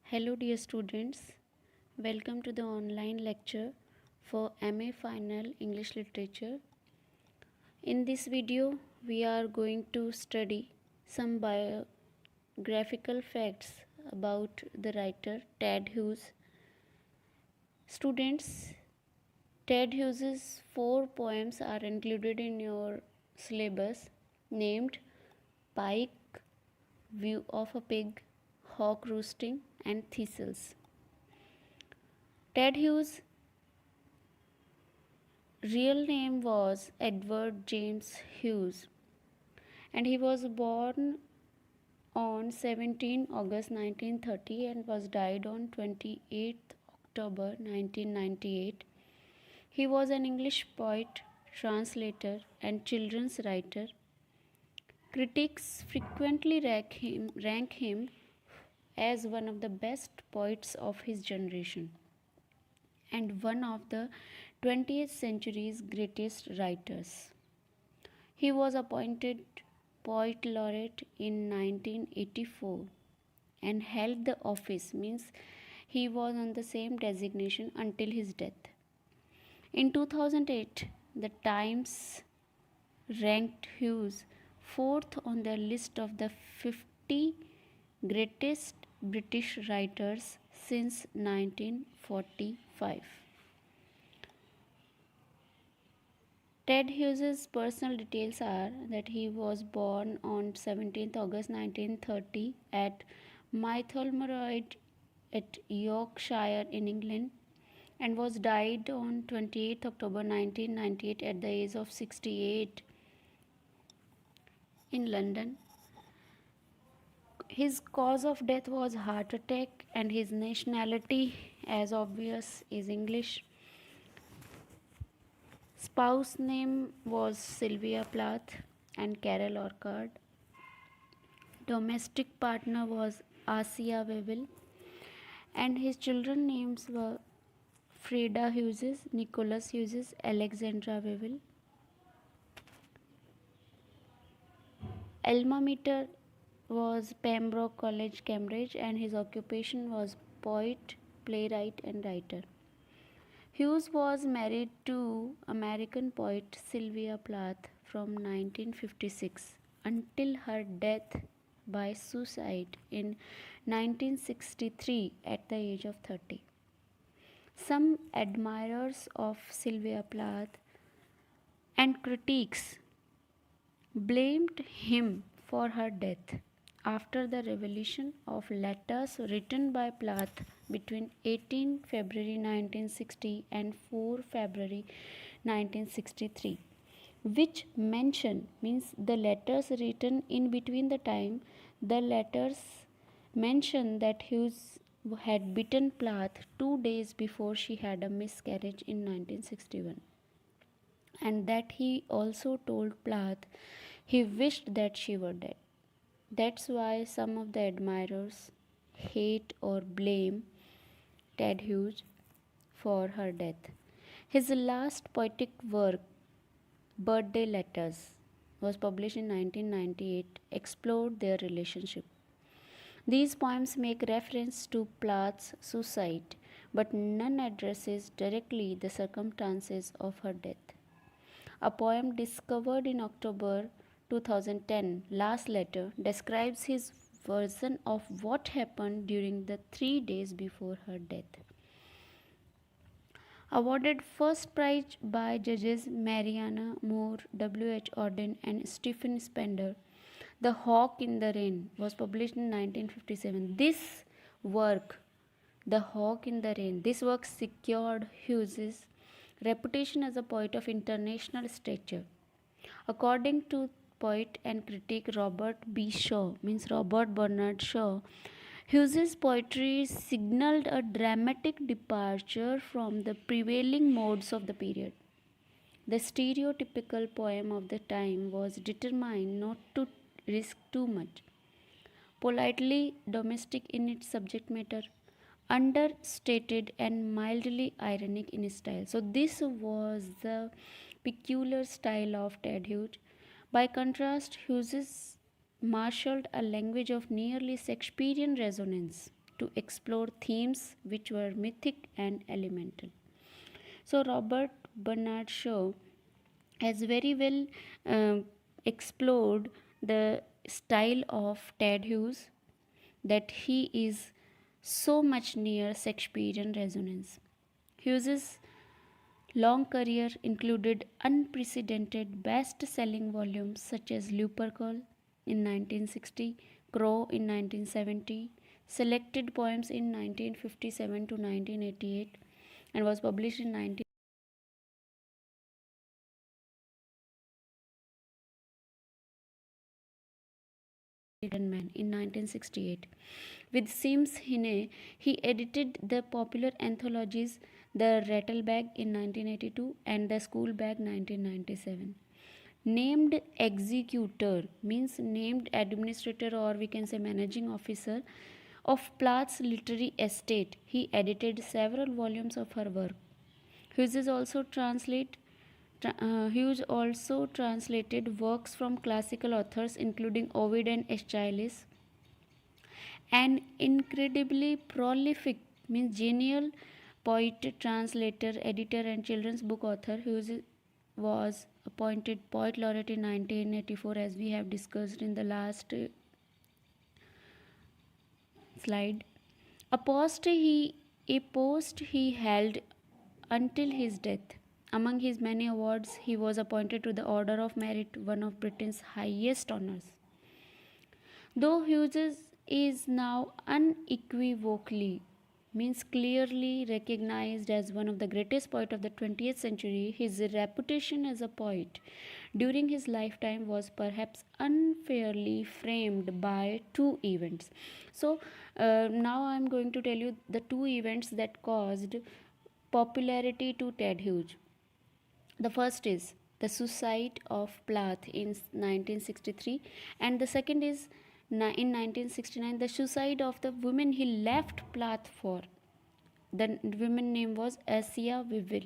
Hello dear students, welcome to the online lecture for MA Final English Literature. In this video, we are going to study some biographical facts about the writer Ted Hughes. Students, Ted Hughes's 4 poems are included in your syllabus named Pike, View of a Pig, Hawk Roosting and Thistles. Ted Hughes' real name was Edward James Hughes and he was born on 17 August 1930 and was died on 28 October 1998. He was an English poet, translator and children's writer. Critics frequently rank him as one of the best poets of his generation and one of the 20th century's greatest writers. He was appointed Poet Laureate in 1984 and held the office, means he was on the same designation until his death. In 2008, the Times ranked Hughes fourth on their list of the 50 greatest British writers since 1945. Ted Hughes's personal details are that he was born on 17th August 1930 at Mytholmroyd at Yorkshire in England and was died on 28th October 1998 at the age of 68 in London. His cause of death was heart attack and his nationality, as obvious, is English. Spouse name was Sylvia Plath and Carol Orchard. Domestic partner was Asia Webel and his children names were Freda Hughes, Nicholas Hughes, Alexandra Webel. Alma mater was Pembroke College, Cambridge, and his occupation was poet, playwright, and writer. Hughes was married to American poet Sylvia Plath from 1956 until her death by suicide in 1963 at the age of 30. Some admirers of Sylvia Plath and critics blamed him for her death after the revelation of letters written by Plath between 18 February 1960 and 4 February 1963, which mention, means the letters written in between the time, the letters mention that Hughes had beaten Plath 2 days before she had a miscarriage in 1961 and that he also told Plath he wished that she were dead. That's why some of the admirers hate or blame Ted Hughes for her death. His last poetic work, Birthday Letters, was published in 1998, explored their relationship. These poems make reference to Plath's suicide, but none addresses directly the circumstances of her death. A poem discovered in October 2010, Last Letter, describes his version of what happened during the 3 days before her death. Awarded first prize by judges Mariana Moore, W.H. Auden, and Stephen Spender, The Hawk in the Rain was published in 1957. This work, The Hawk in the Rain, this work secured Hughes's reputation as a poet of international stature. According to poet and critic Robert B. Shaw, means Robert Bernard Shaw, Hughes's poetry signaled a dramatic departure from the prevailing modes of the period. The stereotypical poem of the time was determined not to risk too much. Politely domestic in its subject matter, understated and mildly ironic in style. So this was the peculiar style of Ted Hughes. By contrast, Hughes marshaled a language of nearly Shakespearean resonance. to explore themes which were mythic and elemental. So, Robert Bernard Shaw has very well explored the style of Ted Hughes, that he is so much near Shakespearean resonance. Hughes's long career included unprecedented best selling volumes such as Lupercal in 1960, Crow in 1970, Selected Poems in 1957 to 1988, and was published in 19. Man in 1968. With Sims Hine, he edited the popular anthologies The Rattlebag in 1982 and The School Bag 1997. Named executor means named administrator, or we can say managing officer of Plath's literary estate. He edited several volumes of her work. Hughes also translate Hughes also translated works from classical authors including Ovid and Aeschylus. An incredibly prolific, means genial poet, translator, editor, and children's book author, Hughes was appointed Poet Laureate in 1984, as we have discussed in the last slide. A post he held until his death. Among his many awards, he was appointed to the Order of Merit, one of Britain's highest honors. Though Hughes is now unequivocally, means clearly recognized as one of the greatest poets of the 20th century, his reputation as a poet during his lifetime was perhaps unfairly framed by two events. So, now I am going to tell you the two events that caused popularity to Ted Hughes. The first is the suicide of Plath in 1963, and the second is in 1969 the suicide of the woman he left Plath for. The woman name was Asia Vivil,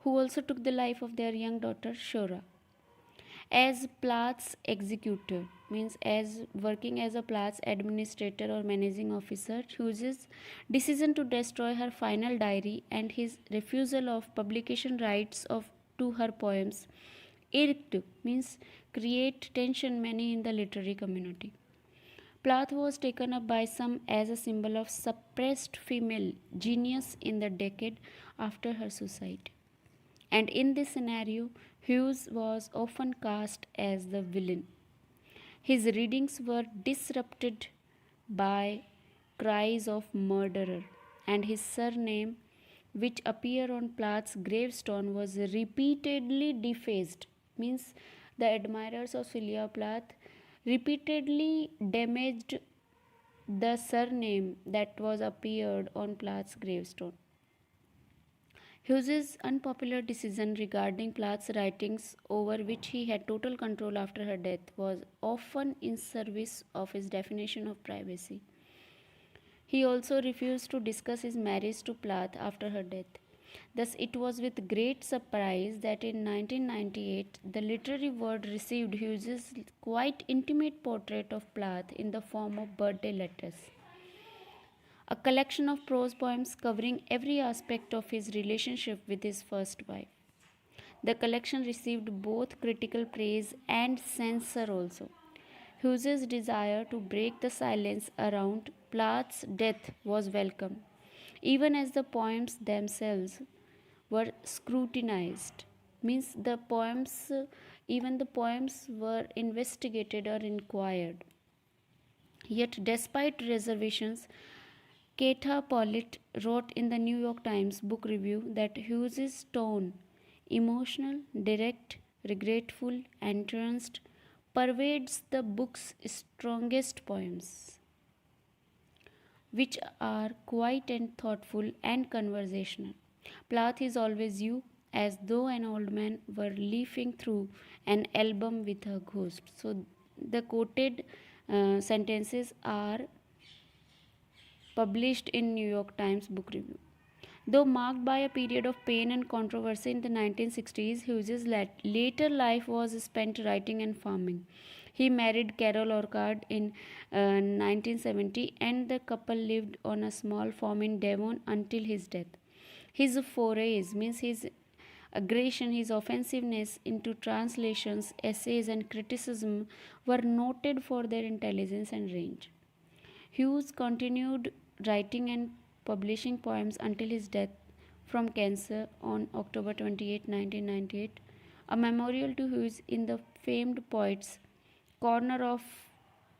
who also took the life of their young daughter Shora. As Plath's executor, means as working as a Plath's administrator or managing officer, Hughes's decision to destroy her final diary and his refusal of publication rights of to her poems irked, means create tension many in the literary community. Plath was taken up by some as a symbol of suppressed female genius in the decade after her suicide. And in this scenario, Hughes was often cast as the villain. His readings were disrupted by cries of murderer, and his surname, which appeared on Plath's gravestone, was repeatedly defaced. Means the admirers of Sylvia Plath repeatedly damaged the surname that was appeared on Plath's gravestone. Hughes's unpopular decision regarding Plath's writings, over which he had total control after her death, was often in service of his definition of privacy. He also refused to discuss his marriage to Plath after her death. Thus, it was with great surprise that in 1998 the literary world received Hughes's quite intimate portrait of Plath in the form of birthday letters, a collection of prose poems covering every aspect of his relationship with his first wife. The collection received both critical praise and censure also. Hughes's desire to break the silence around Plath's death was welcome, even as the poems themselves were scrutinized. Means the poems, even the poems were investigated or inquired. Yet, despite reservations, Kata Pollitt wrote in the New York Times Book Review that Hughes's tone, emotional, direct, regretful, and tranced, pervades the book's strongest poems, which are quiet and thoughtful and conversational. Plath is always you, as though an old man were leafing through an album with a ghost. So, the quoted sentences are published in New York Times Book Review. Though marked by a period of pain and controversy in the 1960s, Hughes's later life was spent writing and farming. He married Carol Orchard in 1970, and the couple lived on a small farm in Devon until his death. His forays, means his aggression, his offensiveness into translations, essays, and criticism, were noted for their intelligence and range. Hughes continued writing and publishing poems until his death from cancer on October 28, 1998. A memorial to Hughes in the famed Poets' Corner of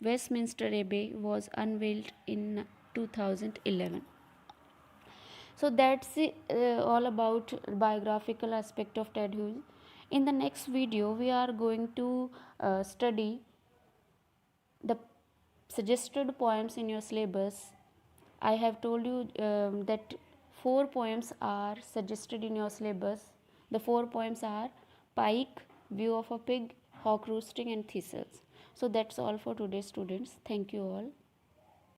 Westminster Abbey was unveiled in 2011. So that's all about biographical aspect of Ted Hughes. In the next video, we are going to study the suggested poems in your syllabus. I have told you that 4 poems are suggested in your syllabus. The 4 poems are Pike, View of a Pig, Hawk Roosting, and Thistles. So that's all for today, students. Thank you all.